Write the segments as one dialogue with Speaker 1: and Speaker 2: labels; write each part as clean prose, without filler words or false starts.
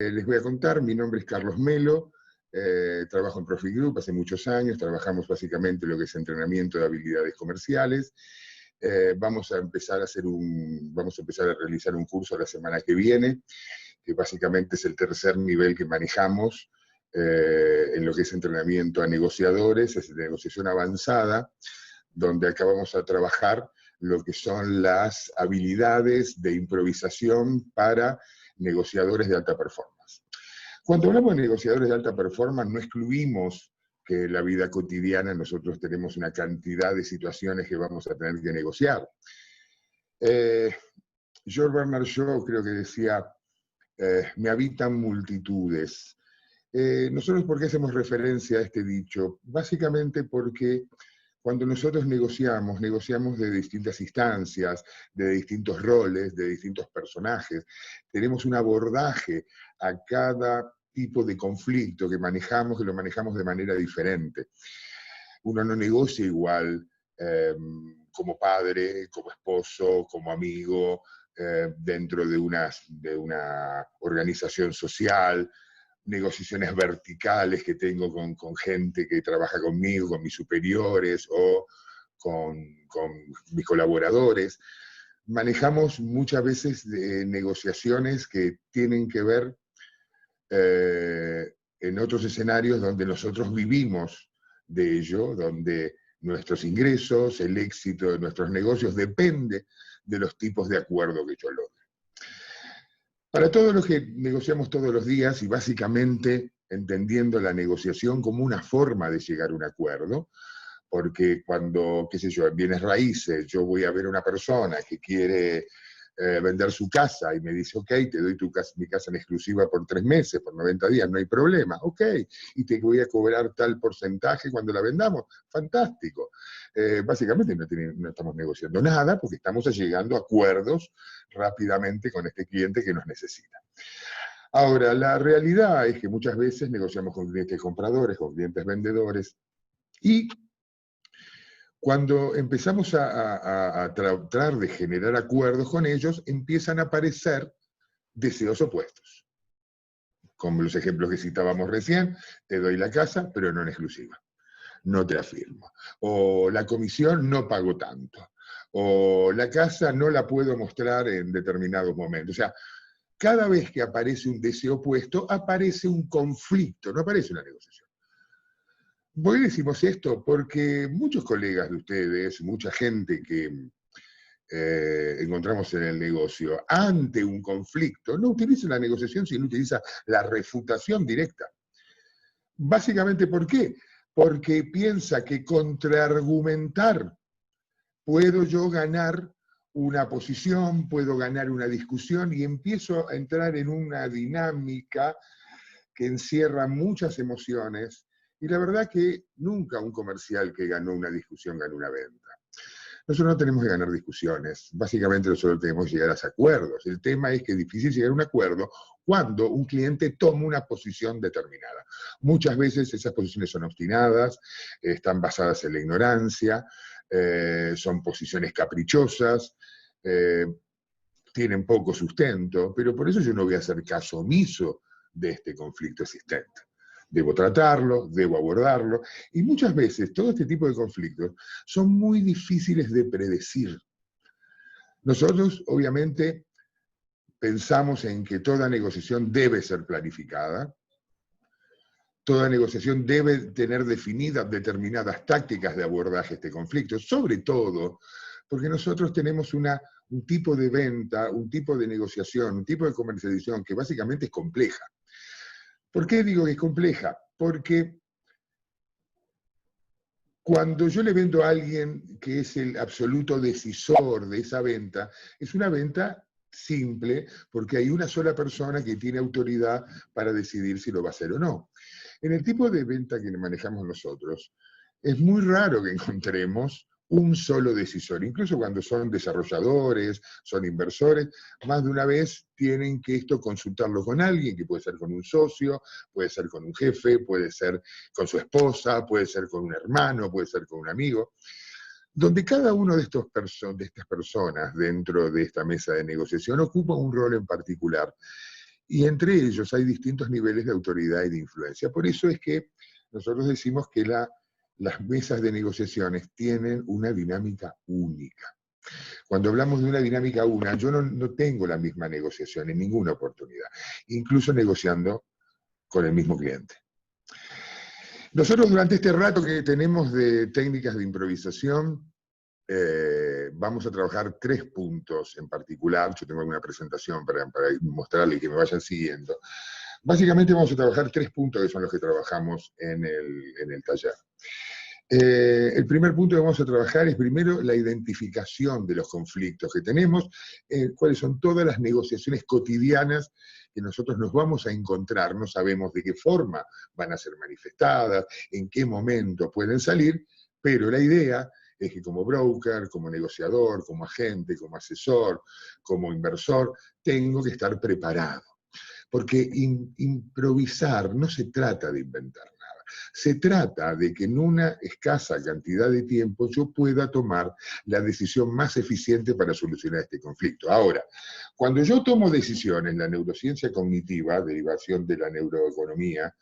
Speaker 1: Les voy a contar, mi nombre es Carlos Melo, trabajo en Profit Group hace muchos años, trabajamos básicamente lo que es entrenamiento de habilidades comerciales. Vamos a empezar a realizar un curso la semana que viene, que básicamente es el tercer nivel que manejamos en lo que es entrenamiento a negociadores, es de negociación avanzada, donde acá vamos a trabajar lo que son las habilidades de improvisación para negociadores de alta performance. Cuando hablamos de negociadores de alta performance, no excluimos que en la vida cotidiana nosotros tenemos una cantidad de situaciones que vamos a tener que negociar. George Bernard Shaw creo que decía, me habitan multitudes. Nosotros, ¿por qué hacemos referencia a este dicho? Básicamente porque cuando nosotros negociamos de distintas instancias, de distintos roles, de distintos personajes. Tenemos un abordaje a cada tipo de conflicto que lo manejamos de manera diferente. Uno no negocia igual como padre, como esposo, como amigo, dentro de una organización social, negociaciones verticales que tengo con gente que trabaja conmigo, con mis superiores o con mis colaboradores. Manejamos muchas veces negociaciones que tienen que ver en otros escenarios donde nosotros vivimos de ello, donde nuestros ingresos, el éxito de nuestros negocios depende de los tipos de acuerdo que yo logre. Para todos los que negociamos todos los días y básicamente entendiendo la negociación como una forma de llegar a un acuerdo, porque cuando, qué sé yo, en bienes raíces, yo voy a ver a una persona que quiere vender su casa y me dice, ok, te doy mi casa en exclusiva por 3 meses, por 90 días, no hay problema, ok, y te voy a cobrar tal porcentaje cuando la vendamos, fantástico. Básicamente no estamos negociando nada porque estamos llegando a acuerdos rápidamente con este cliente que nos necesita. Ahora, la realidad es que muchas veces negociamos con clientes compradores, con clientes vendedores, y cuando empezamos a tratar de generar acuerdos con ellos, empiezan a aparecer deseos opuestos. Como los ejemplos que citábamos recién, te doy la casa, pero no en exclusiva. No te la firmo. O la comisión no pago tanto. O la casa no la puedo mostrar en determinados momentos. O sea, cada vez que aparece un deseo opuesto, aparece un conflicto, no aparece una negociación. ¿Por qué decimos esto? Porque muchos colegas de ustedes, mucha gente que encontramos en el negocio, ante un conflicto, no utiliza la negociación, sino utiliza la refutación directa. Básicamente, ¿por qué? Porque piensa que contraargumentar puedo yo ganar una posición, puedo ganar una discusión y empiezo a entrar en una dinámica que encierra muchas emociones. Y la verdad que nunca un comercial que ganó una discusión ganó una venta. Nosotros no tenemos que ganar discusiones, básicamente nosotros tenemos que llegar a acuerdos. El tema es que es difícil llegar a un acuerdo cuando un cliente toma una posición determinada. Muchas veces esas posiciones son obstinadas, están basadas en la ignorancia, son posiciones caprichosas, tienen poco sustento, pero por eso yo no voy a hacer caso omiso de este conflicto existente. Debo tratarlo, debo abordarlo, y muchas veces todo este tipo de conflictos son muy difíciles de predecir. Nosotros, obviamente, pensamos en que toda negociación debe ser planificada, toda negociación debe tener definidas determinadas tácticas de abordaje a este conflicto, sobre todo porque nosotros tenemos un tipo de venta, un tipo de negociación, un tipo de comercialización que básicamente es compleja. ¿Por qué digo que es compleja? Porque cuando yo le vendo a alguien que es el absoluto decisor de esa venta, es una venta simple, porque hay una sola persona que tiene autoridad para decidir si lo va a hacer o no. En el tipo de venta que manejamos nosotros, es muy raro que encontremos un solo decisor. Incluso cuando son desarrolladores, son inversores, más de una vez tienen que esto consultarlo con alguien, que puede ser con un socio, puede ser con un jefe, puede ser con su esposa, puede ser con un hermano, puede ser con un amigo, donde cada uno de estas personas dentro de esta mesa de negociación ocupa un rol en particular. y entre ellos hay distintos niveles de autoridad y de influencia. Por eso es que nosotros decimos que las mesas de negociaciones tienen una dinámica única. Cuando hablamos de una dinámica única, yo no tengo la misma negociación en ninguna oportunidad, incluso negociando con el mismo cliente. Nosotros durante este rato que tenemos de técnicas de improvisación, vamos a trabajar 3 puntos en particular. Yo tengo alguna presentación para mostrarle y que me vayan siguiendo. Básicamente vamos a trabajar 3 puntos que son los que trabajamos en el taller. El primer punto que vamos a trabajar es primero la identificación de los conflictos que tenemos, cuáles son todas las negociaciones cotidianas que nosotros nos vamos a encontrar, no sabemos de qué forma van a ser manifestadas, en qué momento pueden salir, pero la idea es que como broker, como negociador, como agente, como asesor, como inversor, tengo que estar preparado. Porque improvisar no se trata de inventar nada. Se trata de que en una escasa cantidad de tiempo yo pueda tomar la decisión más eficiente para solucionar este conflicto. Ahora, cuando yo tomo decisiones, la neurociencia cognitiva, derivación de la neuroeconomía,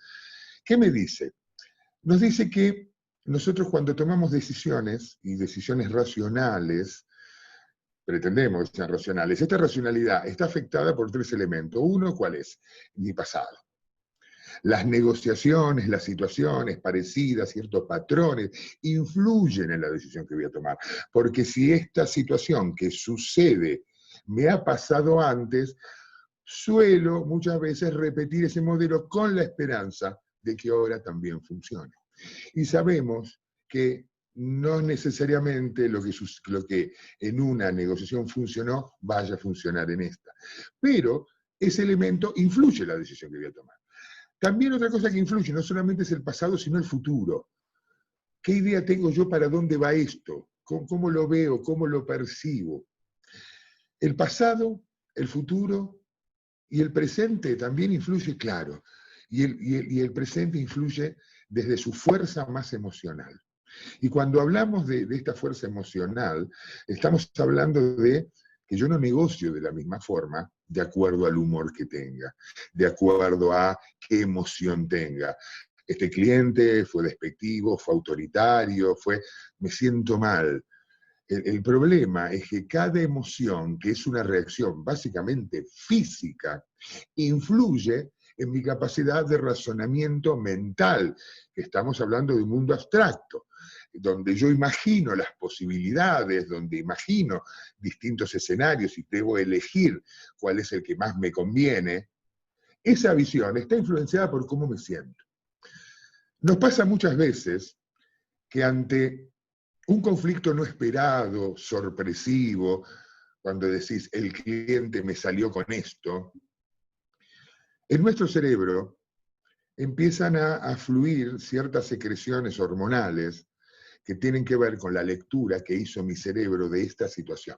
Speaker 1: ¿qué me dice? Nos dice que nosotros cuando tomamos decisiones, y decisiones racionales, pretendemos que sean racionales, esta racionalidad está afectada por 3 elementos. Uno, ¿cuál es? Mi pasado. Las negociaciones, las situaciones parecidas, ciertos patrones, influyen en la decisión que voy a tomar. Porque si esta situación que sucede me ha pasado antes, suelo muchas veces repetir ese modelo con la esperanza de que ahora también funcione. Y sabemos que no necesariamente lo que en una negociación funcionó vaya a funcionar en esta. Pero ese elemento influye en la decisión que voy a tomar. También otra cosa que influye no solamente es el pasado, sino el futuro. ¿Qué idea tengo yo para dónde va esto? ¿Cómo lo veo? ¿Cómo lo percibo? El pasado, el futuro y el presente también influye, claro. Y el presente influye desde su fuerza más emocional. Y cuando hablamos de esta fuerza emocional, estamos hablando de que yo no negocio de la misma forma de acuerdo al humor que tenga, de acuerdo a qué emoción tenga. Este cliente fue despectivo, fue autoritario, me siento mal. El problema es que cada emoción, que es una reacción básicamente física, influye en mi capacidad de razonamiento mental, que estamos hablando de un mundo abstracto, donde yo imagino las posibilidades, donde imagino distintos escenarios y debo elegir cuál es el que más me conviene. Esa visión está influenciada por cómo me siento. Nos pasa muchas veces que ante un conflicto no esperado, sorpresivo, cuando decís, el cliente me salió con esto, en nuestro cerebro empiezan a fluir ciertas secreciones hormonales que tienen que ver con la lectura que hizo mi cerebro de esta situación.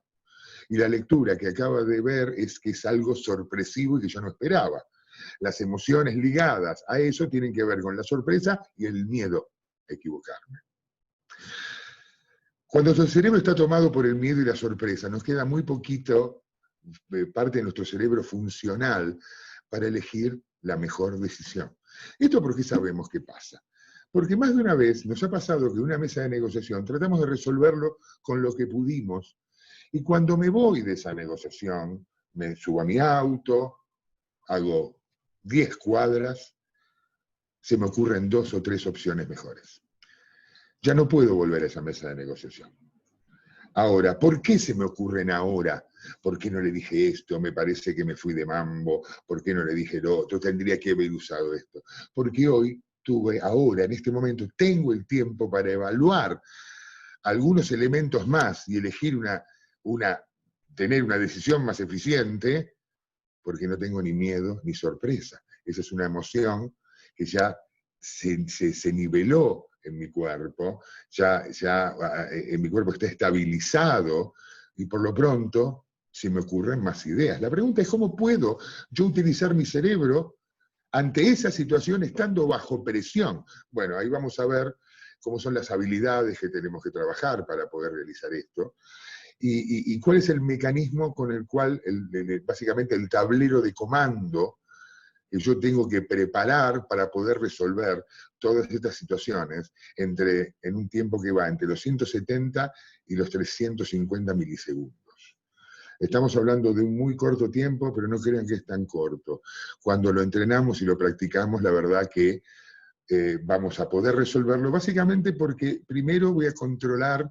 Speaker 1: Y la lectura que acaba de ver es que es algo sorpresivo y que yo no esperaba. Las emociones ligadas a eso tienen que ver con la sorpresa y el miedo a equivocarme. Cuando el cerebro está tomado por el miedo y la sorpresa, nos queda muy poquito parte de nuestro cerebro funcional para elegir la mejor decisión. ¿Esto por qué sabemos qué pasa? Porque más de una vez nos ha pasado que en una mesa de negociación tratamos de resolverlo con lo que pudimos, y cuando me voy de esa negociación, me subo a mi auto, hago 10 cuadras, se me ocurren 2 o 3 opciones mejores. Ya no puedo volver a esa mesa de negociación. Ahora, ¿por qué se me ocurren ahora? ¿Por qué no le dije esto? Me parece que me fui de mambo. ¿Por qué no le dije lo otro? Tendría que haber usado esto. Porque hoy ahora, en este momento, tengo el tiempo para evaluar algunos elementos más y elegir tener una decisión más eficiente, porque no tengo ni miedo ni sorpresa. Esa es una emoción que ya se niveló en mi cuerpo, ya en mi cuerpo está estabilizado, y por lo pronto se me ocurren más ideas. La pregunta es cómo puedo yo utilizar mi cerebro ante esa situación estando bajo presión. Bueno, ahí vamos a ver cómo son las habilidades que tenemos que trabajar para poder realizar esto, y cuál es el mecanismo con el cual, básicamente el tablero de comando que yo tengo que preparar para poder resolver todas estas situaciones en un tiempo que va entre los 170 y los 350 milisegundos. Estamos hablando de un muy corto tiempo, pero no crean que es tan corto. Cuando lo entrenamos y lo practicamos, la verdad que vamos a poder resolverlo, básicamente porque primero voy a controlar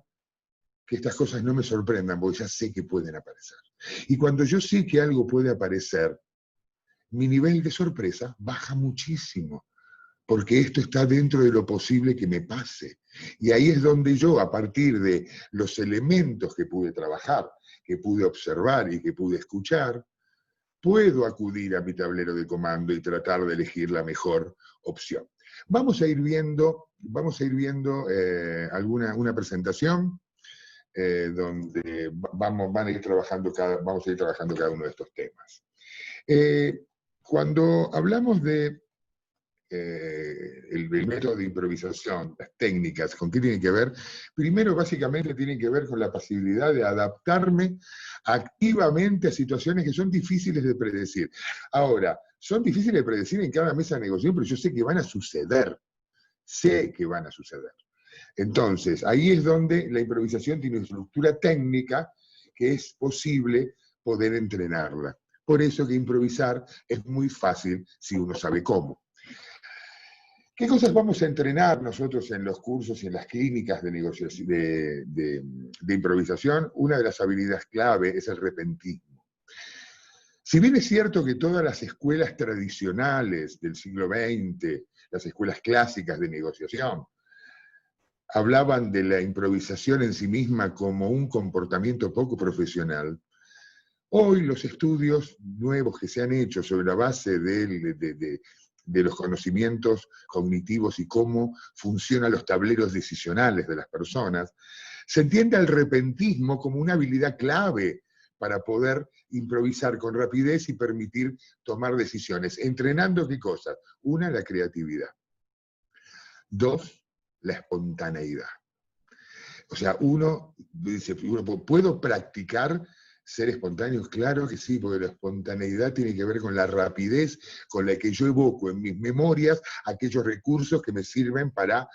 Speaker 1: que estas cosas no me sorprendan, porque ya sé que pueden aparecer. Y cuando yo sé que algo puede aparecer, mi nivel de sorpresa baja muchísimo, porque esto está dentro de lo posible que me pase. Y ahí es donde yo, a partir de los elementos que pude trabajar, que pude observar y que pude escuchar, puedo acudir a mi tablero de comando y tratar de elegir la mejor opción. Vamos a ir viendo una presentación donde vamos a ir trabajando cada uno de estos temas. Cuando hablamos de el método de improvisación, las técnicas, ¿con qué tiene que ver? Primero, básicamente, tiene que ver con la posibilidad de adaptarme activamente a situaciones que son difíciles de predecir. Ahora, son difíciles de predecir en cada mesa de negociación, pero yo sé que van a suceder. Sé que van a suceder. Entonces, ahí es donde la improvisación tiene una estructura técnica que es posible poder entrenarla. Por eso que improvisar es muy fácil si uno sabe cómo. ¿Qué cosas vamos a entrenar nosotros en los cursos y en las clínicas de negociación, de improvisación? Una de las habilidades clave es el repentismo. Si bien es cierto que todas las escuelas tradicionales del siglo XX, las escuelas clásicas de negociación, hablaban de la improvisación en sí misma como un comportamiento poco profesional, hoy los estudios nuevos que se han hecho sobre la base de los conocimientos cognitivos y cómo funcionan los tableros decisionales de las personas, se entiende al repentismo como una habilidad clave para poder improvisar con rapidez y permitir tomar decisiones. Entrenando, ¿qué cosas? Una, la creatividad. Dos, la espontaneidad. O sea, uno dice, ¿puedo practicar ser espontáneo? Claro que sí, porque la espontaneidad tiene que ver con la rapidez con la que yo evoco en mis memorias aquellos recursos que me sirven para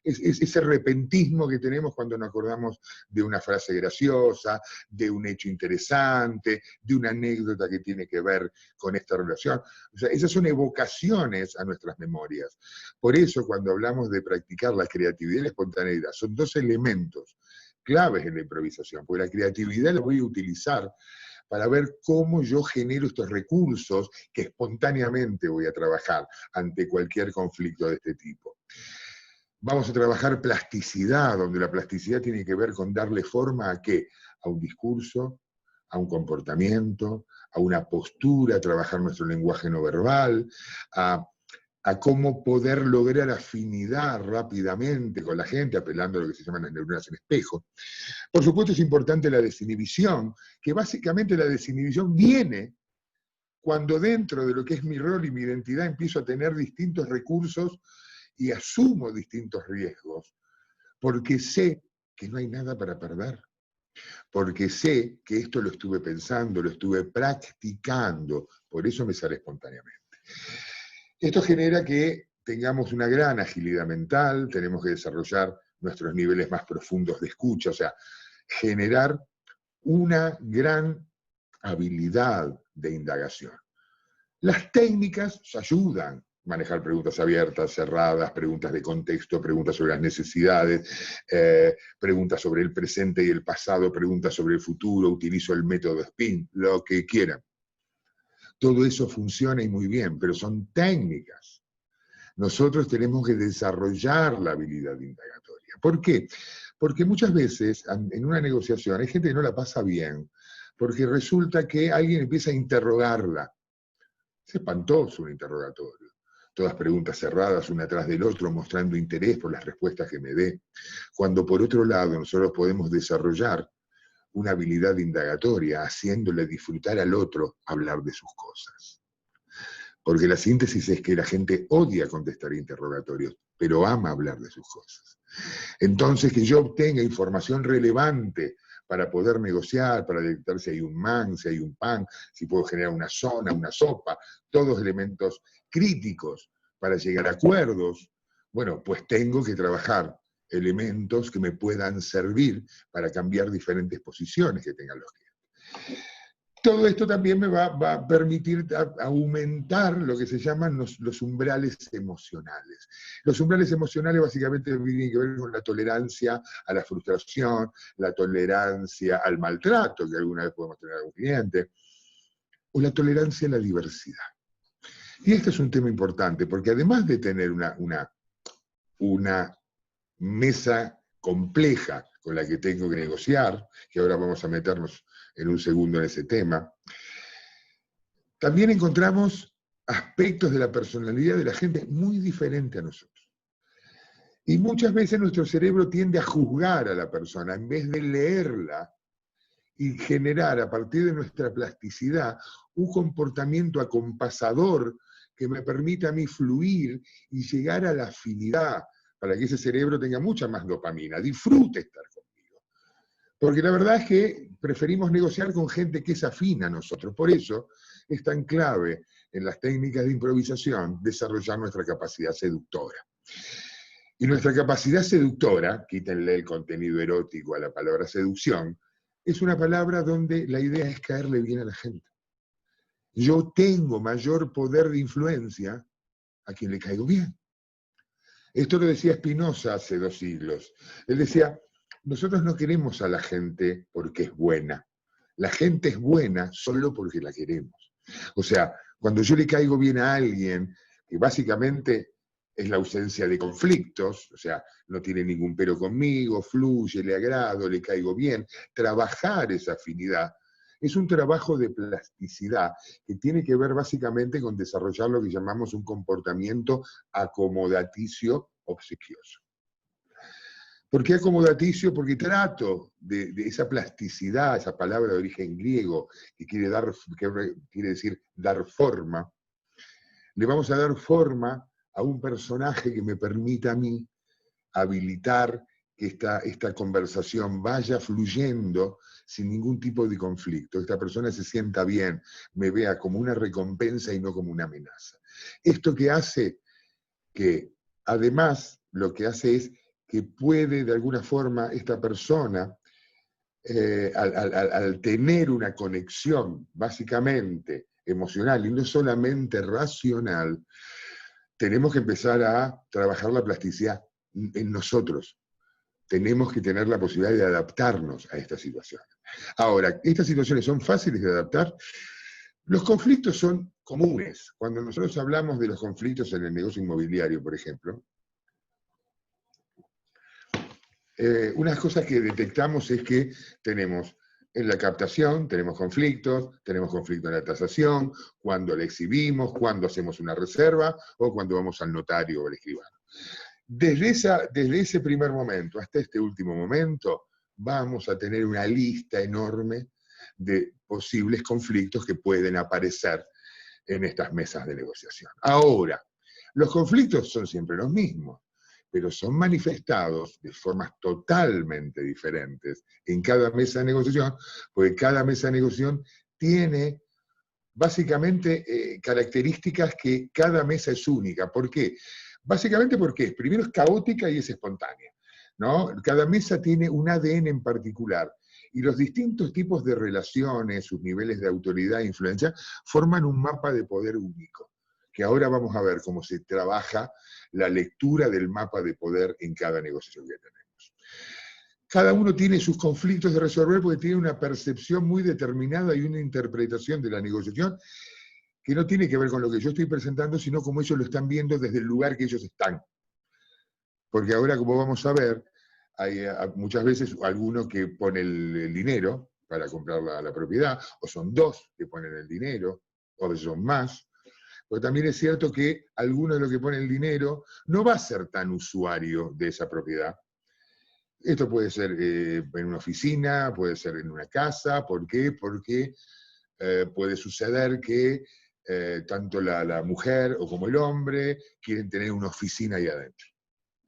Speaker 1: ese repentismo que tenemos cuando nos acordamos de una frase graciosa, de un hecho interesante, de una anécdota que tiene que ver con esta relación. O sea, esas son evocaciones a nuestras memorias. Por eso, cuando hablamos de practicar la creatividad y la espontaneidad, son dos elementos claves en la improvisación, porque la creatividad la voy a utilizar para ver cómo yo genero estos recursos que espontáneamente voy a trabajar ante cualquier conflicto de este tipo. Vamos a trabajar plasticidad, donde la plasticidad tiene que ver con darle forma ¿a qué? A un discurso, a un comportamiento, a una postura, a trabajar nuestro lenguaje no verbal, a cómo poder lograr afinidad rápidamente con la gente, apelando a lo que se llaman las neuronas en espejo. Por supuesto es importante la desinhibición, que básicamente la desinhibición viene cuando dentro de lo que es mi rol y mi identidad empiezo a tener distintos recursos y asumo distintos riesgos, porque sé que no hay nada para perder, porque sé que esto lo estuve pensando, lo estuve practicando, por eso me sale espontáneamente. Esto genera que tengamos una gran agilidad mental, tenemos que desarrollar nuestros niveles más profundos de escucha, o sea, generar una gran habilidad de indagación. Las técnicas ayudan, manejar preguntas abiertas, cerradas, preguntas de contexto, preguntas sobre las necesidades, preguntas sobre el presente y el pasado, preguntas sobre el futuro, utilizo el método SPIN, lo que quieran. Todo eso funciona y muy bien, pero son técnicas. Nosotros tenemos que desarrollar la habilidad indagatoria. ¿Por qué? Porque muchas veces en una negociación hay gente que no la pasa bien, porque resulta que alguien empieza a interrogarla. Es espantoso un interrogatorio. Todas preguntas cerradas una tras del otro, mostrando interés por las respuestas que me dé. Cuando por otro lado nosotros podemos desarrollar una habilidad indagatoria, haciéndole disfrutar al otro hablar de sus cosas. Porque la síntesis es que la gente odia contestar interrogatorios, pero ama hablar de sus cosas. Entonces, que yo obtenga información relevante para poder negociar, para detectar si hay un man, si hay un pan, si puedo generar una zona, una sopa, todos elementos críticos para llegar a acuerdos. Bueno, pues tengo que trabajar elementos que me puedan servir para cambiar diferentes posiciones que tengan los clientes. Todo esto también me va a permitir aumentar lo que se llaman los umbrales emocionales. Los umbrales emocionales básicamente tienen que ver con la tolerancia a la frustración, la tolerancia al maltrato que alguna vez podemos tener a algún cliente, o la tolerancia a la diversidad. Y este es un tema importante, porque además de tener una mesa compleja con la que tengo que negociar, que ahora vamos a meternos en un segundo en ese tema, también encontramos aspectos de la personalidad de la gente muy diferentes a nosotros. Y muchas veces nuestro cerebro tiende a juzgar a la persona en vez de leerla y generar a partir de nuestra plasticidad un comportamiento acompasador que me permita a mí fluir y llegar a la afinidad para que ese cerebro tenga mucha más dopamina, disfrute estar conmigo. Porque la verdad es que preferimos negociar con gente que es afín a nosotros. Por eso es tan clave en las técnicas de improvisación desarrollar nuestra capacidad seductora. Y nuestra capacidad seductora, quítenle el contenido erótico a la palabra seducción, es una palabra donde la idea es caerle bien a la gente. Yo tengo mayor poder de influencia a quien le caigo bien. Esto lo decía Spinoza hace 2 siglos. Él decía, nosotros no queremos a la gente porque es buena. La gente es buena solo porque la queremos. O sea, cuando yo le caigo bien a alguien, que básicamente es la ausencia de conflictos, o sea, no tiene ningún pero conmigo, fluye, le agrado, le caigo bien, trabajar esa afinidad es un trabajo de plasticidad que tiene que ver básicamente con desarrollar lo que llamamos un comportamiento acomodaticio obsequioso. ¿Por qué acomodaticio? Porque trato de esa plasticidad, esa palabra de origen griego que quiere decir dar forma. Le vamos a dar forma a un personaje que me permita a mí habilitar que esta conversación vaya fluyendo sin ningún tipo de conflicto. Esta persona se sienta bien, me vea como una recompensa y no como una amenaza. Esto que hace que, además, lo que hace es que puede, de alguna forma, esta persona, al tener una conexión básicamente emocional y no solamente racional, tenemos que empezar a trabajar la plasticidad en nosotros. Tenemos que tener la posibilidad de adaptarnos a esta situación. Ahora, ¿estas situaciones son fáciles de adaptar? Los conflictos son comunes. Cuando nosotros hablamos de los conflictos en el negocio inmobiliario, por ejemplo, unas cosas que detectamos es que tenemos en la captación, tenemos conflicto en la tasación, cuando la exhibimos, cuando hacemos una reserva o cuando vamos al notario o al escribano. Desde ese primer momento hasta este último momento, vamos a tener una lista enorme de posibles conflictos que pueden aparecer en estas mesas de negociación. Ahora, los conflictos son siempre los mismos, pero son manifestados de formas totalmente diferentes en cada mesa de negociación, porque cada mesa de negociación tiene básicamente características que cada mesa es única. ¿Por qué? Básicamente porque primero es caótica y es espontánea, ¿no? Cada mesa tiene un ADN en particular y los distintos tipos de relaciones, sus niveles de autoridad e influencia, forman un mapa de poder único, que ahora vamos a ver cómo se trabaja la lectura del mapa de poder en cada negociación que tenemos. Cada uno tiene sus conflictos de resolver porque tiene una percepción muy determinada y una interpretación de la negociación que no tiene que ver con lo que yo estoy presentando, sino como ellos lo están viendo desde el lugar que ellos están. Porque ahora, como vamos a ver, hay muchas veces alguno que pone el dinero para comprar la propiedad, o son 2 que ponen el dinero, o a veces son más. Pero también es cierto que alguno de los que pone el dinero no va a ser tan usuario de esa propiedad. Esto puede ser en una oficina, puede ser en una casa. ¿Por qué? Porque puede suceder que tanto la mujer o como el hombre quieren tener una oficina ahí adentro.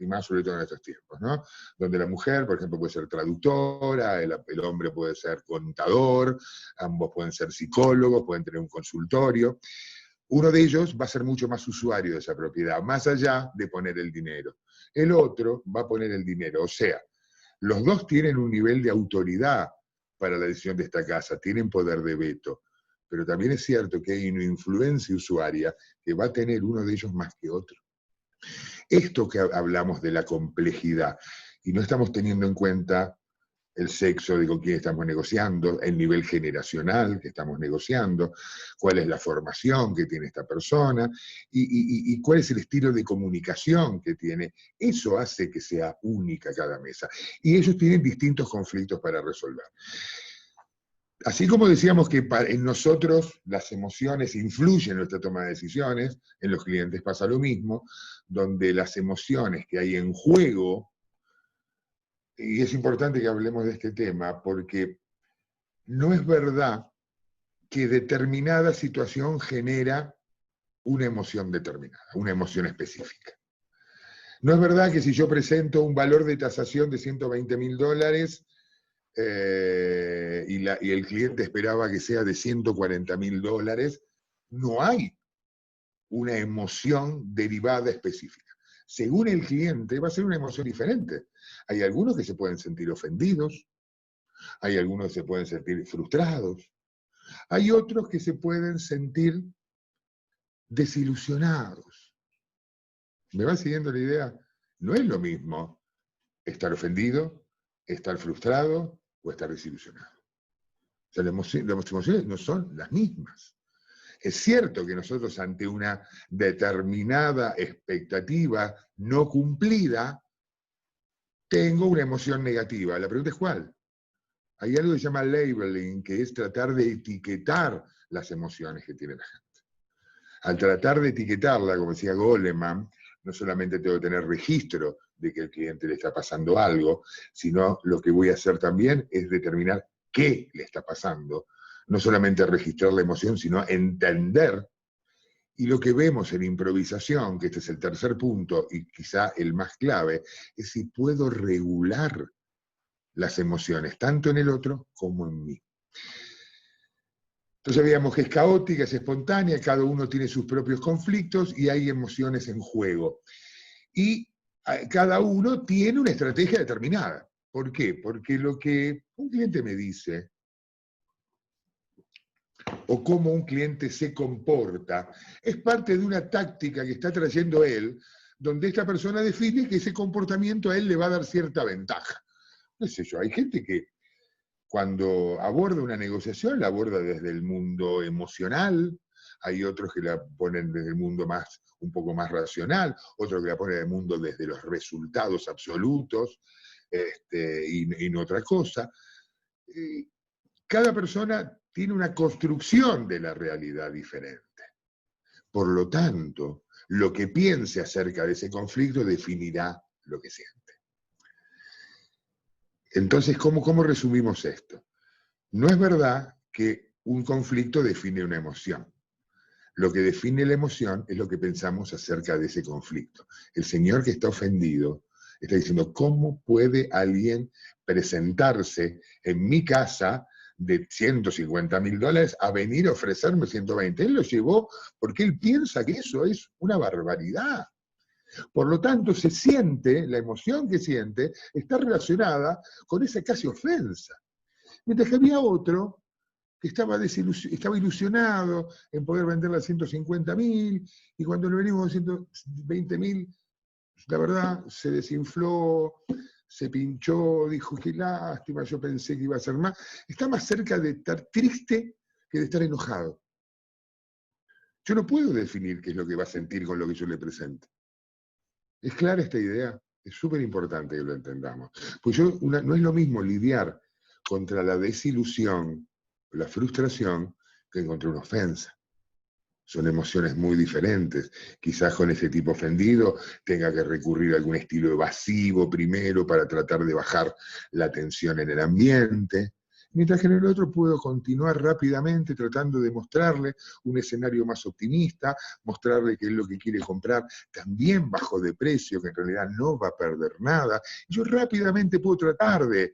Speaker 1: y más sobre todo en estos tiempos, ¿no? Donde la mujer, por ejemplo, puede ser traductora, el hombre puede ser contador, ambos pueden ser psicólogos, pueden tener un consultorio. Uno de ellos va a ser mucho más usuario de esa propiedad, más allá de poner el dinero. El otro va a poner el dinero, o sea, los dos tienen un nivel de autoridad para la decisión de esta casa, tienen poder de veto, pero también es cierto que hay una influencia usuaria que va a tener uno de ellos más que otro. Esto que hablamos de la complejidad, y no estamos teniendo en cuenta el sexo de con quién estamos negociando, el nivel generacional que estamos negociando, cuál es la formación que tiene esta persona y cuál es el estilo de comunicación que tiene. Eso hace que sea única cada mesa. Y ellos tienen distintos conflictos para resolver. Así como decíamos que en nosotros las emociones influyen en nuestra toma de decisiones, en los clientes pasa lo mismo, donde las emociones que hay en juego. Y es importante que hablemos de este tema porque no es verdad que determinada situación genera una emoción determinada, una emoción específica. No es verdad que si yo presento un valor de tasación de $120.000 y el cliente esperaba que sea de $140.000, no hay una emoción derivada específica. Según el cliente va a ser una emoción diferente. Hay algunos que se pueden sentir ofendidos, hay algunos que se pueden sentir frustrados, hay otros que se pueden sentir desilusionados. ¿Me va siguiendo la idea? No es lo mismo estar ofendido, estar frustrado o estar desilusionado. O sea, las emociones no son las mismas. Es cierto que nosotros ante una determinada expectativa no cumplida, tengo una emoción negativa. La pregunta es ¿cuál? Hay algo que se llama labeling, que es tratar de etiquetar las emociones que tiene la gente. Al tratar de etiquetarla, como decía Goleman, no solamente tengo que tener registro de que el cliente le está pasando algo, sino lo que voy a hacer también es determinar qué le está pasando. No solamente registrar la emoción, sino entender. Y lo que vemos en improvisación, que este es el tercer punto y quizá el más clave, es si puedo regular las emociones, tanto en el otro como en mí. Entonces veíamos que es caótica, es espontánea, cada uno tiene sus propios conflictos y hay emociones en juego. Y cada uno tiene una estrategia determinada. ¿Por qué? Porque lo que un cliente me dice, o cómo un cliente se comporta, es parte de una táctica que está trayendo él, donde esta persona define que ese comportamiento a él le va a dar cierta ventaja. No sé yo, hay gente que cuando aborda una negociación, la aborda desde el mundo emocional, hay otros que la ponen desde el mundo un poco más racional, otros que la ponen desde el mundo desde los resultados absolutos, y no otra cosa. Cada persona tiene una construcción de la realidad diferente. Por lo tanto, lo que piense acerca de ese conflicto definirá lo que siente. Entonces, ¿cómo resumimos esto? No es verdad que un conflicto define una emoción. Lo que define la emoción es lo que pensamos acerca de ese conflicto. El señor que está ofendido está diciendo, ¿cómo puede alguien presentarse en mi casa de $150.000 a venir a ofrecerme 120? Él lo llevó porque él piensa que eso es una barbaridad. Por lo tanto, la emoción que siente está relacionada con esa casi ofensa. Mientras que había otro que estaba ilusionado en poder venderla a 150.000, y cuando le venimos a 120.000, la verdad, se desinfló, se pinchó, dijo, qué lástima, yo pensé que iba a ser más. Está más cerca de estar triste que de estar enojado. Yo no puedo definir qué es lo que va a sentir con lo que yo le presento. ¿Es clara esta idea? Es súper importante que lo entendamos. Pues no es lo mismo lidiar contra la desilusión, la frustración, que contra una ofensa. Son emociones muy diferentes. Quizás con ese tipo ofendido tenga que recurrir a algún estilo evasivo primero para tratar de bajar la tensión en el ambiente. Mientras que en el otro puedo continuar rápidamente tratando de mostrarle un escenario más optimista, mostrarle que es lo que quiere comprar también bajo de precio, que en realidad no va a perder nada. Yo rápidamente puedo tratar de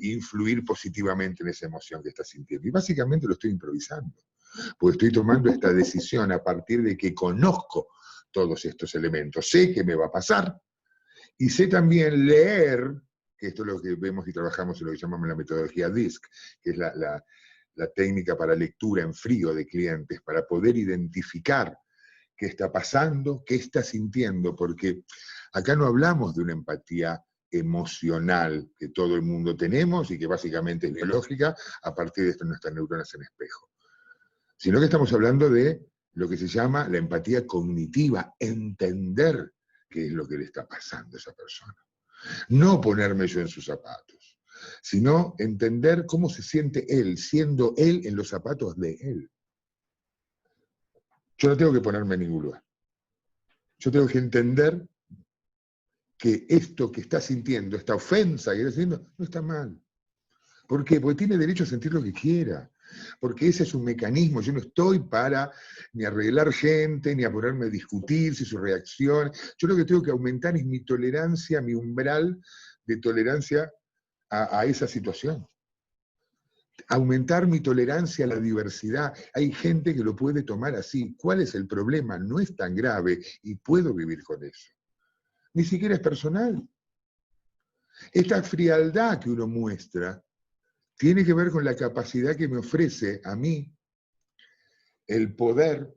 Speaker 1: influir positivamente en esa emoción que está sintiendo. Y básicamente lo estoy improvisando, porque estoy tomando esta decisión a partir de que conozco todos estos elementos. Sé que me va a pasar y sé también leer, que esto es lo que vemos y trabajamos en lo que llamamos la metodología DISC, que es la técnica para lectura en frío de clientes, para poder identificar qué está pasando, qué está sintiendo, porque acá no hablamos de una empatía emocional que todo el mundo tenemos y que básicamente es biológica a partir de nuestras neuronas en espejo, sino que estamos hablando de lo que se llama la empatía cognitiva, entender qué es lo que le está pasando a esa persona. No ponerme yo en sus zapatos, sino entender cómo se siente él, siendo él en los zapatos de él. Yo no tengo que ponerme en ningún lugar. Yo tengo que entender que esto que está sintiendo, esta ofensa que está sintiendo, no está mal. ¿Por qué? Porque tiene derecho a sentir lo que quiera. Porque ese es un mecanismo. Yo no estoy para ni arreglar gente, ni a ponerme a discutir si su reacción. Yo lo que tengo que aumentar es mi tolerancia, mi umbral de tolerancia a esa situación. Aumentar mi tolerancia a la diversidad. Hay gente que lo puede tomar así. ¿Cuál es el problema? No es tan grave y puedo vivir con eso. Ni siquiera es personal. Esta frialdad que uno muestra tiene que ver con la capacidad que me ofrece a mí el poder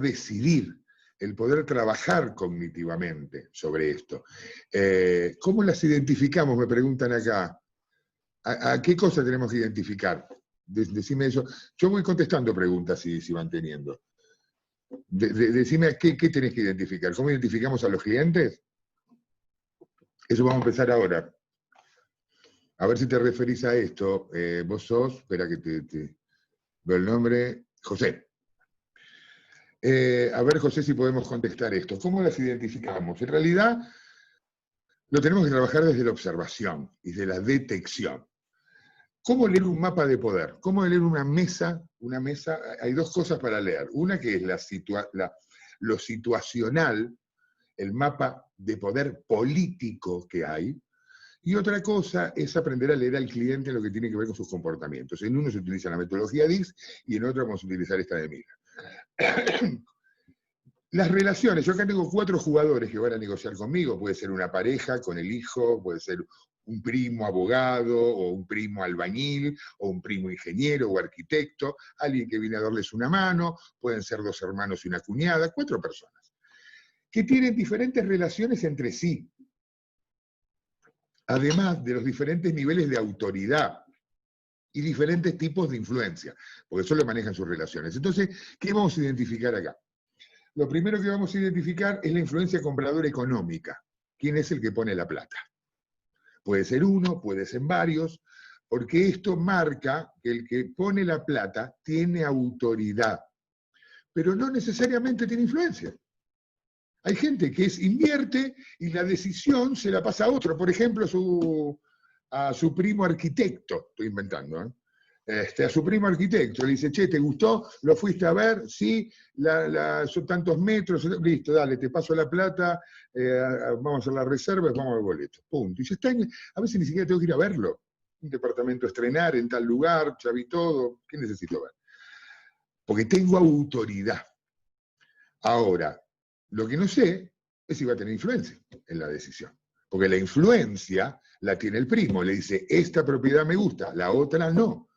Speaker 1: decidir, el poder trabajar cognitivamente sobre esto. ¿Cómo las identificamos? Me preguntan acá. ¿A qué cosa tenemos que identificar? Decime eso. Yo voy contestando preguntas si van teniendo. Decime qué tenés que identificar. ¿Cómo identificamos a los clientes? Eso vamos a empezar ahora. A ver si te referís a esto. Vos sos, espera que te veo el nombre, José. A ver, José, si podemos contestar esto. ¿Cómo las identificamos? En realidad, lo tenemos que trabajar desde la observación y de la detección. ¿Cómo leer un mapa de poder? ¿Cómo leer una mesa? Una mesa, hay dos cosas para leer. Una que es lo situacional, el mapa de poder político que hay, y otra cosa es aprender a leer al cliente en lo que tiene que ver con sus comportamientos. En uno se utiliza la metodología DISC y en otro vamos a utilizar esta de Miller. Las relaciones, yo acá tengo 4 jugadores que van a negociar conmigo, puede ser una pareja con el hijo, puede ser un primo abogado, o un primo albañil, o un primo ingeniero o arquitecto, alguien que viene a darles una mano, pueden ser 2 hermanos y una cuñada, 4 personas, que tienen diferentes relaciones entre sí, además de los diferentes niveles de autoridad y diferentes tipos de influencia, porque solo manejan sus relaciones. Entonces, ¿qué vamos a identificar acá? Lo primero que vamos a identificar es la influencia compradora económica. ¿Quién es el que pone la plata? Puede ser uno, puede ser varios, porque esto marca que el que pone la plata tiene autoridad, pero no necesariamente tiene influencia. Hay gente que invierte y la decisión se la pasa a otro, por ejemplo, a su primo arquitecto, estoy inventando, a su primo arquitecto, le dice, che, ¿te gustó? ¿Lo fuiste a ver? Sí, son tantos metros, listo, dale, te paso la plata, vamos a hacer la reserva y vamos al boleto, punto. Y ya está, a veces ni siquiera tengo que ir a verlo, un departamento a estrenar en tal lugar, ya vi todo, ¿qué necesito ver? Porque tengo autoridad. Ahora, lo que no sé es si va a tener influencia en la decisión. Porque la influencia la tiene el primo, le dice, esta propiedad me gusta, la otra no.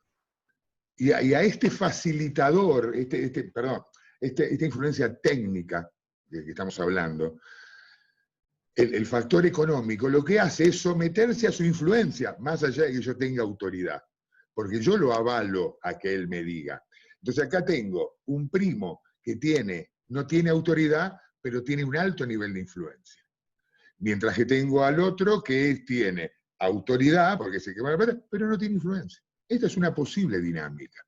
Speaker 1: Y a este facilitador, esta influencia técnica de que estamos hablando, el factor económico lo que hace es someterse a su influencia, más allá de que yo tenga autoridad. Porque yo lo avalo a que él me diga. Entonces acá tengo un primo que no tiene autoridad, pero tiene un alto nivel de influencia. Mientras que tengo al otro que tiene autoridad, porque sé que va a perder, pero no tiene influencia. Esta es una posible dinámica.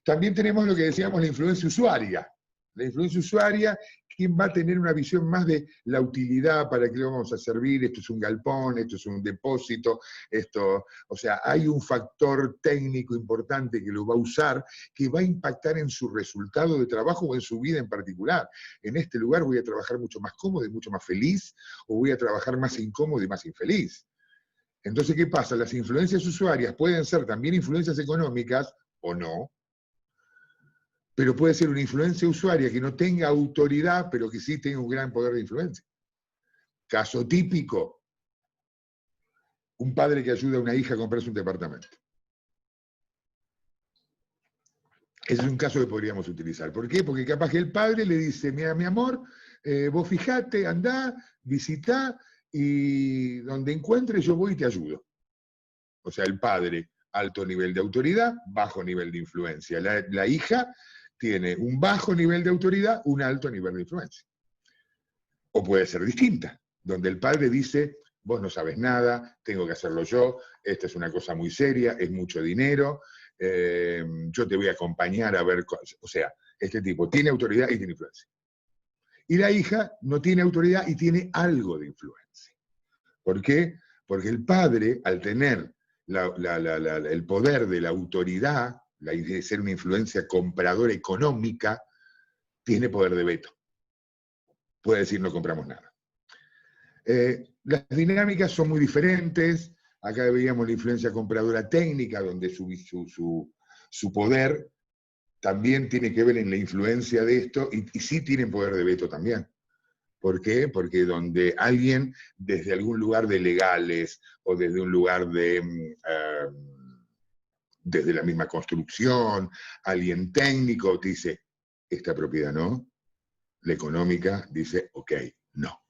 Speaker 1: También tenemos lo que decíamos la influencia usuaria. La influencia usuaria ¿quién va a tener una visión más de la utilidad, para qué lo vamos a servir? Esto es un galpón, esto es un depósito, esto, o sea, hay un factor técnico importante que lo va a usar, que va a impactar en su resultado de trabajo o en su vida en particular. En este lugar voy a trabajar mucho más cómodo y mucho más feliz, o voy a trabajar más incómodo y más infeliz. Entonces, ¿qué pasa? Las influencias usuarias pueden ser también influencias económicas o no, pero puede ser una influencia usuaria que no tenga autoridad, pero que sí tenga un gran poder de influencia. Caso típico, un padre que ayuda a una hija a comprarse un departamento. Ese es un caso que podríamos utilizar. ¿Por qué? Porque capaz que el padre le dice, mira, mi amor, vos fijate, andá, visitá, y donde encuentres yo voy y te ayudo. O sea, el padre, alto nivel de autoridad, bajo nivel de influencia. La hija tiene un bajo nivel de autoridad, un alto nivel de influencia. O puede ser distinta, donde el padre dice, vos no sabes nada, tengo que hacerlo yo, esta es una cosa muy seria, es mucho dinero, yo te voy a acompañar a ver, o sea, este tipo tiene autoridad y tiene influencia. Y la hija no tiene autoridad y tiene algo de influencia. ¿Por qué? Porque el padre, al tener el poder de la autoridad, de ser una influencia compradora económica, tiene poder de veto. Puede decir no compramos nada. Las dinámicas son muy diferentes. Acá veíamos la influencia compradora técnica, donde su poder también tiene que ver en la influencia de esto, y sí tienen poder de veto también. ¿Por qué? Porque donde alguien desde algún lugar de legales o desde un lugar de desde la misma construcción, alguien técnico te dice, esta propiedad no, la económica dice, ok, no.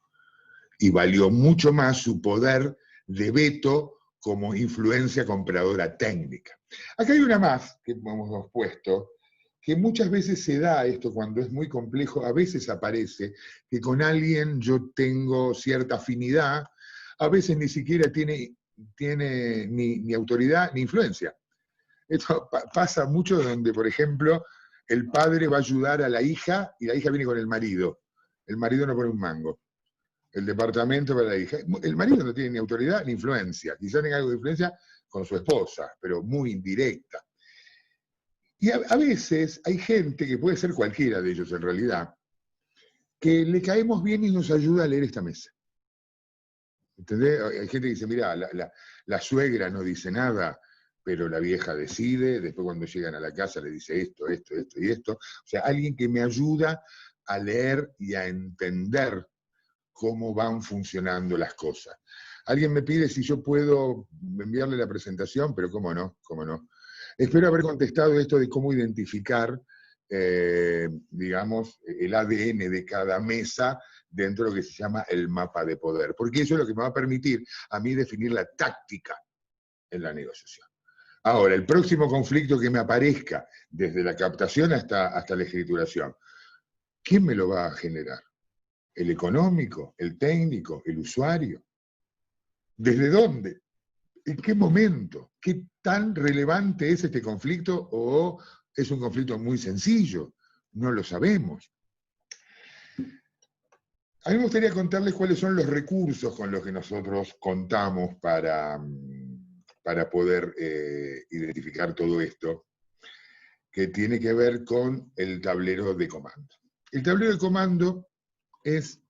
Speaker 1: Y valió mucho más su poder de veto como influencia compradora técnica. Acá hay una más que hemos puesto, que muchas veces se da esto cuando es muy complejo, a veces aparece que con alguien yo tengo cierta afinidad, a veces ni siquiera tiene ni autoridad ni influencia. Esto pasa mucho donde, por ejemplo, el padre va a ayudar a la hija y la hija viene con el marido. El marido no pone un mango. El departamento para la hija. El marido no tiene ni autoridad ni influencia. Quizás tenga algo de influencia con su esposa, pero muy indirecta. Y a veces hay gente, que puede ser cualquiera de ellos en realidad, que le caemos bien y nos ayuda a leer esta mesa. ¿Entendés? Hay gente que dice, mira, la suegra no dice nada, pero la vieja decide, después cuando llegan a la casa le dice esto, esto, esto y esto. O sea, alguien que me ayuda a leer y a entender cómo van funcionando las cosas. Alguien me pide si yo puedo enviarle la presentación, pero cómo no, cómo no. Espero haber contestado esto de cómo identificar, digamos, el ADN de cada mesa dentro de lo que se llama el mapa de poder, porque eso es lo que me va a permitir a mí definir la táctica en la negociación. Ahora, el próximo conflicto que me aparezca, desde la captación hasta la escrituración, ¿quién me lo va a generar? ¿El económico, el técnico, el usuario? ¿Desde dónde? ¿En qué momento? ¿Qué tan relevante es este conflicto o es un conflicto muy sencillo? No lo sabemos. A mí me gustaría contarles cuáles son los recursos con los que nosotros contamos para poder identificar todo esto, que tiene que ver con el tablero de comando. El tablero de comando es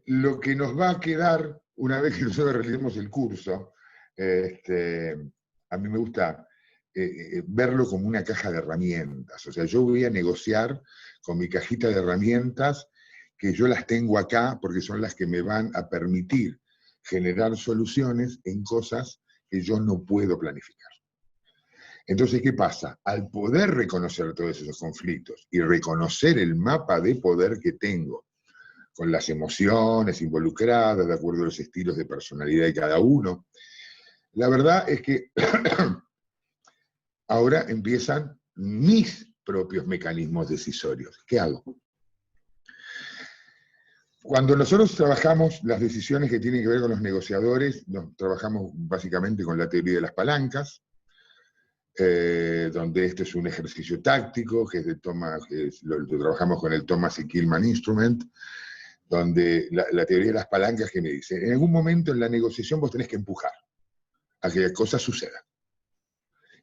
Speaker 1: lo que nos va a quedar una vez que nosotros realicemos el curso. A mí me gusta verlo como una caja de herramientas. O sea, yo voy a negociar con mi cajita de herramientas, que yo las tengo acá porque son las que me van a permitir generar soluciones en cosas que yo no puedo planificar. Entonces, ¿qué pasa? Al poder reconocer todos esos conflictos y reconocer el mapa de poder que tengo, con las emociones involucradas, de acuerdo a los estilos de personalidad de cada uno, la verdad es que ahora empiezan mis propios mecanismos decisorios. ¿Qué hago? Cuando nosotros trabajamos las decisiones que tienen que ver con los negociadores, trabajamos básicamente con la teoría de las palancas. donde este es un ejercicio táctico, que es de Thomas, lo trabajamos con el Thomas y Kilmann Instrument, donde la teoría de las palancas que me dice, en algún momento en la negociación vos tenés que empujar a que la cosa suceda.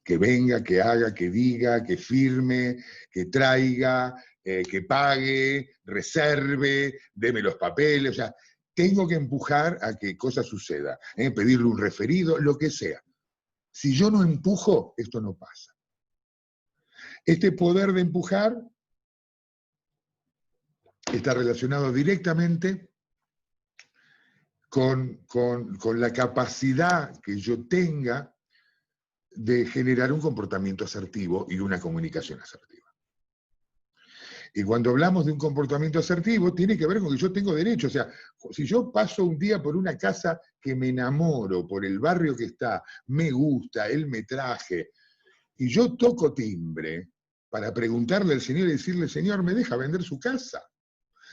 Speaker 1: Que venga, que haga, que diga, que firme, que traiga, que pague, reserve, deme los papeles, o sea, tengo que empujar a que cosa suceda, pedirle un referido, lo que sea. Si yo no empujo, esto no pasa. Este poder de empujar está relacionado directamente con la capacidad que yo tenga de generar un comportamiento asertivo y una comunicación asertiva. Y cuando hablamos de un comportamiento asertivo, tiene que ver con que yo tengo derecho. O sea, si yo paso un día por una casa que me enamoro, por el barrio que está, me gusta, el metraje, y yo toco timbre para preguntarle al señor y decirle, señor, ¿me deja vender su casa?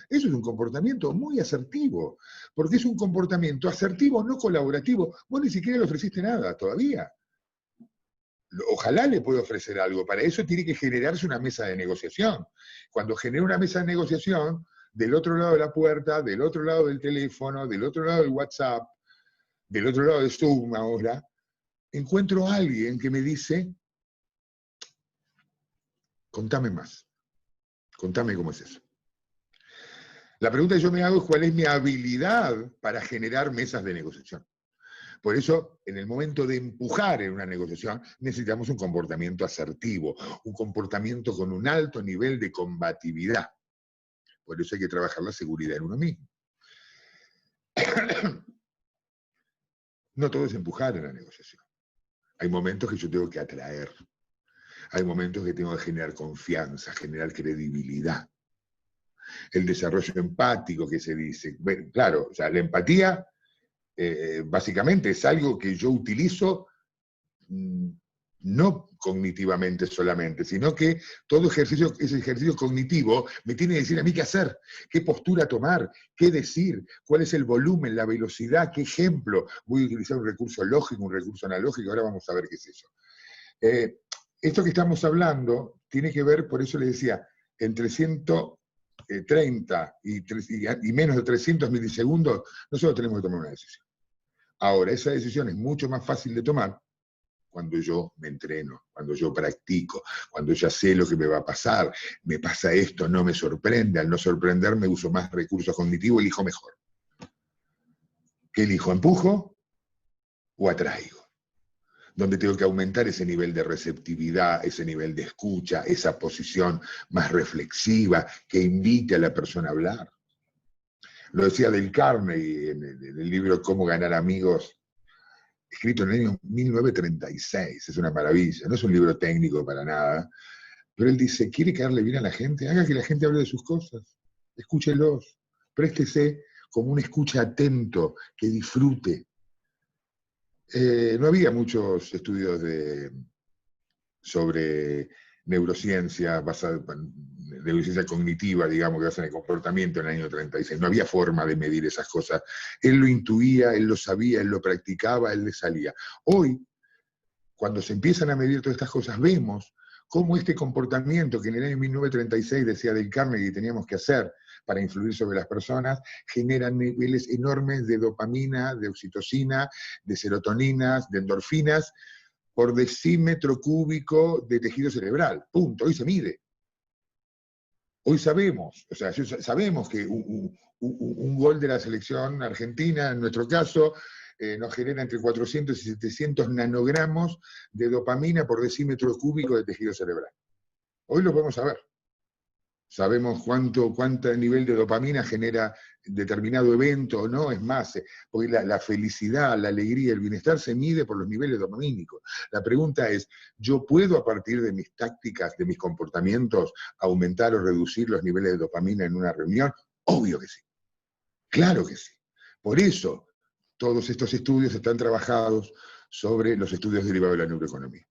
Speaker 1: Eso es un comportamiento muy asertivo, porque es un comportamiento asertivo, no colaborativo. Vos ni siquiera le ofreciste nada todavía. Ojalá le pueda ofrecer algo. Para eso tiene que generarse una mesa de negociación. Cuando genera una mesa de negociación, del otro lado de la puerta, del otro lado del teléfono, del otro lado del WhatsApp, del otro lado de Zoom ahora, encuentro a alguien que me dice, contame más, contame cómo es eso. La pregunta que yo me hago es cuál es mi habilidad para generar mesas de negociación. Por eso, en el momento de empujar en una negociación, necesitamos un comportamiento asertivo, un comportamiento con un alto nivel de combatividad. Por eso hay que trabajar la seguridad en uno mismo. No todo es empujar en la negociación. Hay momentos que yo tengo que atraer. Hay momentos que tengo que generar confianza, generar credibilidad. El desarrollo empático que se dice. Bueno, claro, o sea, la empatía básicamente es algo que yo utilizo no cognitivamente solamente, sino que todo ese ejercicio cognitivo me tiene que decir a mí qué hacer, qué postura tomar, qué decir, cuál es el volumen, la velocidad, qué ejemplo. Voy a utilizar un recurso lógico, un recurso analógico, ahora vamos a ver qué es eso. Esto que estamos hablando tiene que ver, por eso les decía, entre 130 y menos de 300 milisegundos, nosotros tenemos que tomar una decisión. Ahora, esa decisión es mucho más fácil de tomar cuando yo me entreno, cuando yo practico, cuando ya sé lo que me va a pasar, me pasa esto, no me sorprende, al no sorprenderme uso más recursos cognitivos, elijo mejor. ¿Qué elijo? ¿Empujo o atraigo? Donde tengo que aumentar ese nivel de receptividad, ese nivel de escucha, esa posición más reflexiva que invite a la persona a hablar. Lo decía Dale Carnegie en el libro Cómo ganar amigos, escrito en el año 1936, es una maravilla, no es un libro técnico para nada, pero él dice, ¿quiere caerle bien a la gente? Haga que la gente hable de sus cosas, escúchelos, préstese como un escucha atento, que disfrute. No había muchos estudios sobre neurociencia, neurociencia cognitiva, digamos, que basan en el comportamiento en el año 36. No había forma de medir esas cosas. Él lo intuía, él lo sabía, él lo practicaba, él le salía. Hoy, cuando se empiezan a medir todas estas cosas, vemos cómo este comportamiento que en el año 1936 decía Dale Carnegie que teníamos que hacer para influir sobre las personas, genera niveles enormes de dopamina, de oxitocina, de serotoninas, de endorfinas, por decímetro cúbico de tejido cerebral. Punto. Hoy se mide. Hoy sabemos, o sea, sabemos que un gol de la selección argentina, en nuestro caso, nos genera entre 400 y 700 nanogramos de dopamina por decímetro cúbico de tejido cerebral. Hoy lo podemos saber. Sabemos cuánto nivel de dopamina genera determinado evento, ¿no? Es más, porque la felicidad, la alegría, el bienestar se mide por los niveles dopamínicos. La pregunta es, ¿yo puedo a partir de mis tácticas, de mis comportamientos, aumentar o reducir los niveles de dopamina en una reunión? Obvio que sí. Claro que sí. Por eso, todos estos estudios están trabajados sobre los estudios derivados de la neuroeconomía.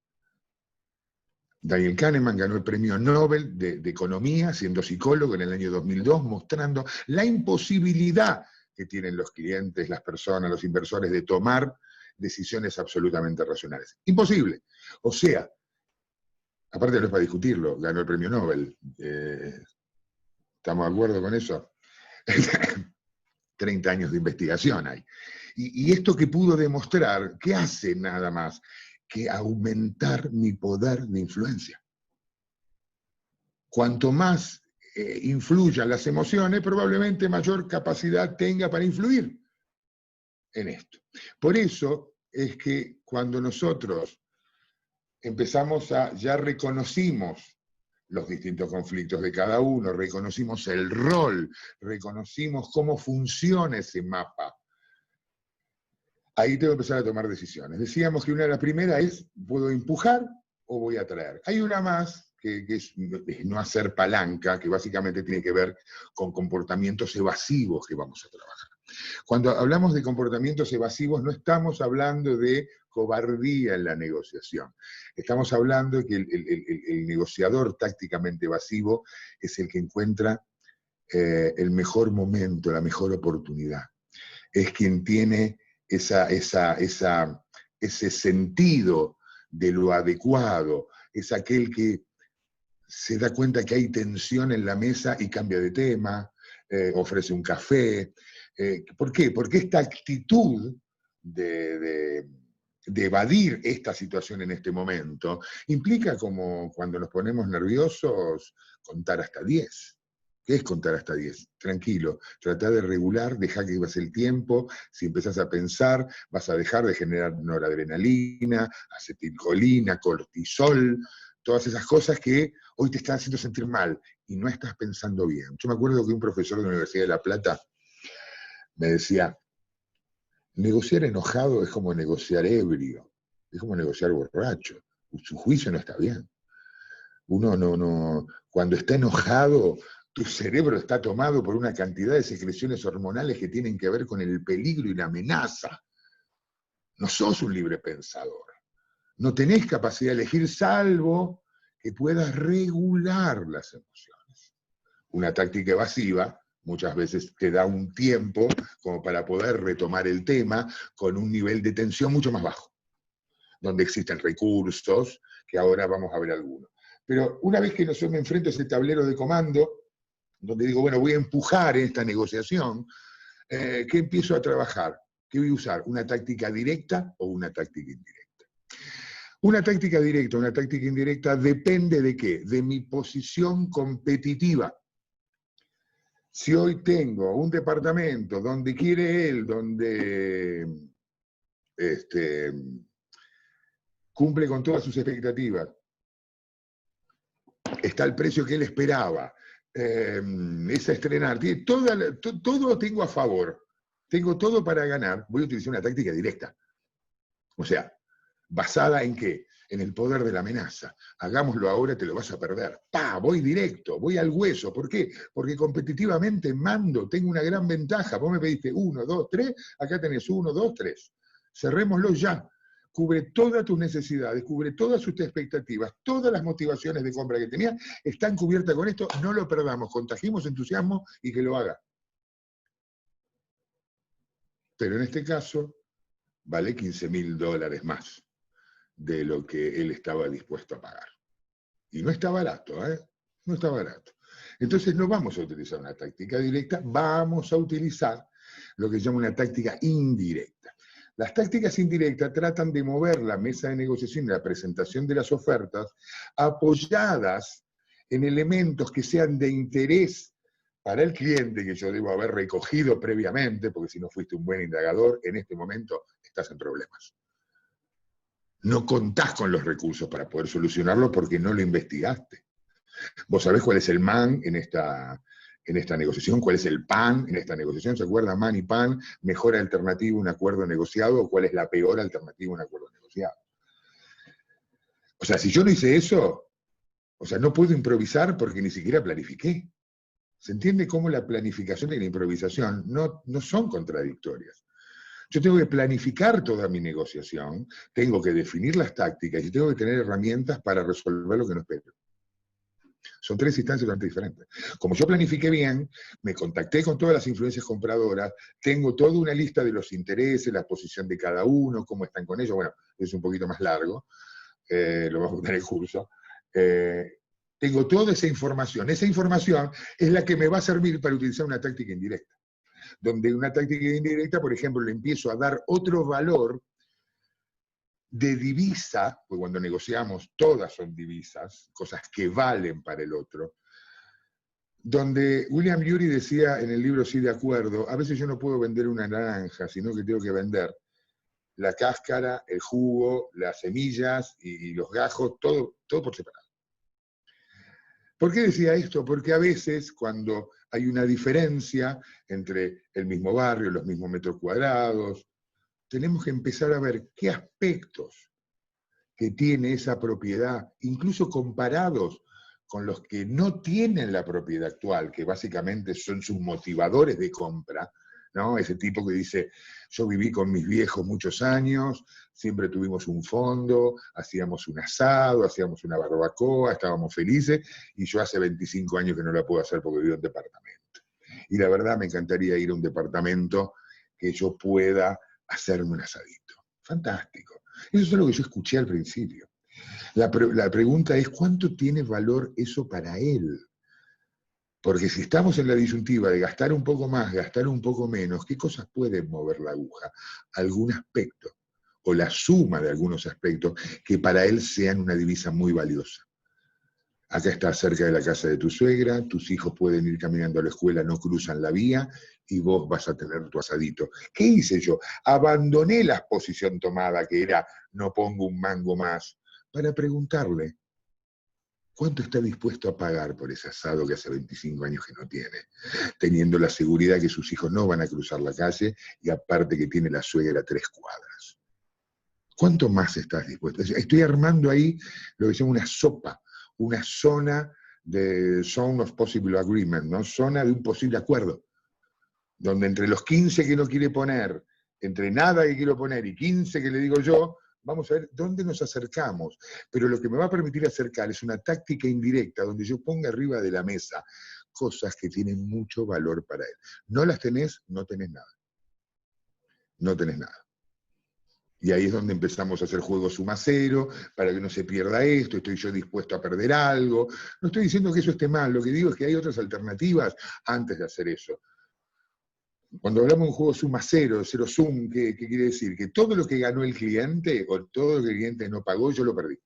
Speaker 1: Daniel Kahneman ganó el premio Nobel de Economía, siendo psicólogo en el año 2002, mostrando la imposibilidad que tienen los clientes, las personas, los inversores de tomar decisiones absolutamente racionales. Imposible. O sea, Aparte no es para discutirlo, ganó el premio Nobel. ¿Estamos de acuerdo con eso? 30 años de investigación hay. Y esto que pudo demostrar, ¿qué hace nada más? Que aumentar mi poder de influencia. Cuanto más influyan las emociones, probablemente mayor capacidad tenga para influir en esto. Por eso es que cuando nosotros empezamos ya reconocimos los distintos conflictos de cada uno, reconocimos el rol, reconocimos cómo funciona ese mapa, ahí tengo que empezar a tomar decisiones. Decíamos que una de las primeras es, ¿puedo empujar o voy a atraer? Hay una más, que es no hacer palanca, que básicamente tiene que ver con comportamientos evasivos que vamos a trabajar. Cuando hablamos de comportamientos evasivos, no estamos hablando de cobardía en la negociación. Estamos hablando de que el negociador tácticamente evasivo es el que encuentra el mejor momento, la mejor oportunidad. Es quien tiene ese sentido de lo adecuado, es aquel que se da cuenta que hay tensión en la mesa y cambia de tema, ofrece un café. ¿Por qué? Porque esta actitud de evadir esta situación en este momento implica, como cuando nos ponemos nerviosos, contar hasta 10. ¿Qué es contar hasta 10? Tranquilo, trata de regular, deja que pase el tiempo, si empezás a pensar, vas a dejar de generar noradrenalina, acetilcolina, cortisol, todas esas cosas que hoy te están haciendo sentir mal y no estás pensando bien. Yo me acuerdo que un profesor de la Universidad de La Plata me decía, negociar enojado es como negociar ebrio, es como negociar borracho, su juicio no está bien. Cuando está enojado, tu cerebro está tomado por una cantidad de secreciones hormonales que tienen que ver con el peligro y la amenaza. No sos un libre pensador. No tenés capacidad de elegir salvo que puedas regular las emociones. Una táctica evasiva muchas veces te da un tiempo como para poder retomar el tema con un nivel de tensión mucho más bajo, donde existen recursos, que ahora vamos a ver algunos. Pero una vez que yo me enfrento a ese tablero de comando, donde digo, bueno, voy a empujar esta negociación, ¿qué empiezo a trabajar? ¿Qué voy a usar? ¿Una táctica directa o una táctica indirecta? Una táctica directa, una táctica indirecta depende de qué? De mi posición competitiva. Si hoy tengo un departamento donde quiere él, donde cumple con todas sus expectativas, está el precio que él esperaba, es a estrenar, todo tengo a favor, tengo todo para ganar, voy a utilizar una táctica directa. O sea, ¿basada en qué? En el poder de la amenaza. Hagámoslo ahora, te lo vas a perder. ¡Pah! Voy directo, voy al hueso. ¿Por qué? Porque competitivamente mando, tengo una gran ventaja. Vos me pediste 1, 2, 3, acá tenés 1, 2, 3. Cerrémoslo ya. Cubre todas tus necesidades, cubre todas sus expectativas, todas las motivaciones de compra que tenías están cubiertas con esto, no lo perdamos, contagiemos entusiasmo y que lo haga. Pero en este caso, vale $15.000 más de lo que él estaba dispuesto a pagar. Y no está barato, ¿eh? No está barato. Entonces no vamos a utilizar una táctica directa, vamos a utilizar lo que se llama una táctica indirecta. Las tácticas indirectas tratan de mover la mesa de negociación y la presentación de las ofertas apoyadas en elementos que sean de interés para el cliente, que yo debo haber recogido previamente, porque si no fuiste un buen indagador, en este momento estás en problemas. No contás con los recursos para poder solucionarlo porque no lo investigaste. Vos sabés cuál es el MAN en esta negociación, cuál es el PAN en esta negociación. ¿Se acuerdan? MAN y PAN, mejor alternativa un acuerdo negociado, o cuál es la peor alternativa un acuerdo negociado. O sea, si yo no hice eso, o sea, no puedo improvisar porque ni siquiera planifiqué. ¿Se entiende cómo la planificación y la improvisación no son contradictorias? Yo tengo que planificar toda mi negociación, tengo que definir las tácticas y tengo que tener herramientas para resolver lo que no espero. Son 3 instancias bastante diferentes. Como yo planifiqué bien, me contacté con todas las influencias compradoras, tengo toda una lista de los intereses, la posición de cada uno, cómo están con ellos. Bueno, es un poquito más largo, lo vamos a poner en el curso. Tengo toda esa información. Esa información es la que me va a servir para utilizar una táctica indirecta. Donde una táctica indirecta, por ejemplo, le empiezo a dar otro valor de divisa, porque cuando negociamos todas son divisas, cosas que valen para el otro, donde William Ury decía en el libro Sí de acuerdo, a veces yo no puedo vender una naranja, sino que tengo que vender la cáscara, el jugo, las semillas y los gajos, todo por separado. ¿Por qué decía esto? Porque a veces cuando hay una diferencia entre el mismo barrio, los mismos metros cuadrados, tenemos que empezar a ver qué aspectos que tiene esa propiedad, incluso comparados con los que no tienen la propiedad actual, que básicamente son sus motivadores de compra, ¿no? Ese tipo que dice, yo viví con mis viejos muchos años, siempre tuvimos un fondo, hacíamos un asado, hacíamos una barbacoa, estábamos felices, y yo hace 25 años que no la puedo hacer porque vivo en departamento. Y la verdad me encantaría ir a un departamento que yo pueda hacerme un asadito. Fantástico. Eso es lo que yo escuché al principio. La pregunta es, ¿cuánto tiene valor eso para él? Porque si estamos en la disyuntiva de gastar un poco más, gastar un poco menos, ¿qué cosas pueden mover la aguja? Algún aspecto, o la suma de algunos aspectos, que para él sean una divisa muy valiosa. Acá estás cerca de la casa de tu suegra, tus hijos pueden ir caminando a la escuela, no cruzan la vía, y vos vas a tener tu asadito. ¿Qué hice yo? Abandoné la posición tomada, que era no pongo un mango más, para preguntarle, ¿cuánto está dispuesto a pagar por ese asado que hace 25 años que no tiene? Teniendo la seguridad que sus hijos no van a cruzar la calle y aparte que tiene la suegra a 3 cuadras. ¿Cuánto más estás dispuesto? Estoy armando ahí lo que se llama una sopa, una zona de zone of possible agreement, ¿no? Zona de un posible acuerdo, donde entre los 15 que no quiere poner, entre nada que quiero poner y 15 que le digo yo, vamos a ver dónde nos acercamos. Pero lo que me va a permitir acercar es una táctica indirecta donde yo ponga arriba de la mesa cosas que tienen mucho valor para él. No las tenés, no tenés nada. No tenés nada. Y ahí es donde empezamos a hacer juegos suma cero, para que no se pierda esto, estoy yo dispuesto a perder algo. No estoy diciendo que eso esté mal, lo que digo es que hay otras alternativas antes de hacer eso. Cuando hablamos de un juego suma cero, cero sum, ¿qué quiere decir? Que todo lo que ganó el cliente o todo lo que el cliente no pagó, yo lo perdí.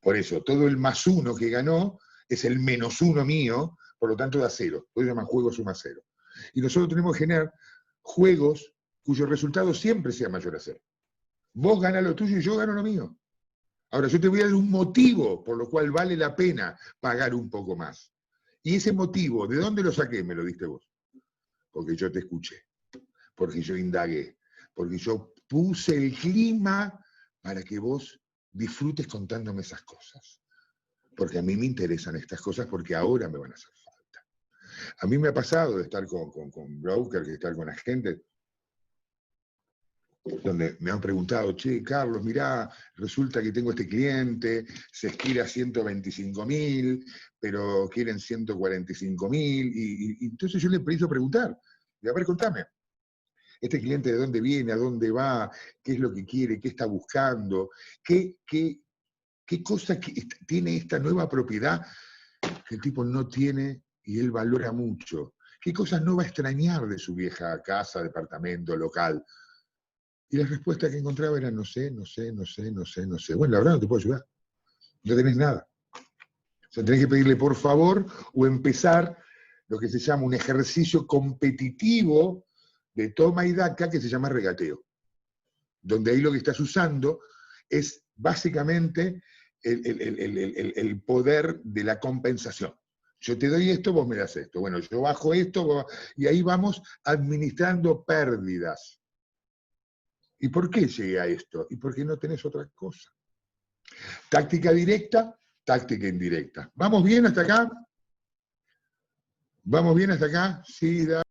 Speaker 1: Por eso, todo el más uno que ganó es el menos uno mío, por lo tanto da cero. Por eso se llama juego suma cero. Y nosotros tenemos que generar juegos cuyo resultado siempre sea mayor a cero. Vos ganas lo tuyo y yo gano lo mío. Ahora, yo te voy a dar un motivo por lo cual vale la pena pagar un poco más. Y ese motivo, ¿de dónde lo saqué? Me lo diste vos. Porque yo te escuché, porque yo indagué, porque yo puse el clima para que vos disfrutes contándome esas cosas. Porque a mí me interesan estas cosas porque ahora me van a hacer falta. A mí me ha pasado de estar con brokers, de estar con agentes, donde me han preguntado, che, Carlos, mirá, resulta que tengo este cliente, se estira 125.000, pero quieren 145.000, y entonces yo le empiezo a preguntar, y a ver, contame, este cliente de dónde viene, a dónde va, qué es lo que quiere, qué está buscando, qué cosa tiene esta nueva propiedad que el tipo no tiene y él valora mucho, qué cosas no va a extrañar de su vieja casa, departamento, local. Y la respuesta que encontraba era no sé. Bueno, la verdad no te puedo ayudar. No tenés nada. O sea, tenés que pedirle por favor o empezar lo que se llama un ejercicio competitivo de toma y daca que se llama regateo. Donde ahí lo que estás usando es básicamente el poder de la compensación. Yo te doy esto, vos me das esto. Bueno, yo bajo esto, y ahí vamos administrando pérdidas. ¿Y por qué llegué a esto? Y porque no tenés otra cosa. Táctica directa, táctica indirecta. ¿Vamos bien hasta acá? ¿Vamos bien hasta acá? Sí, dale.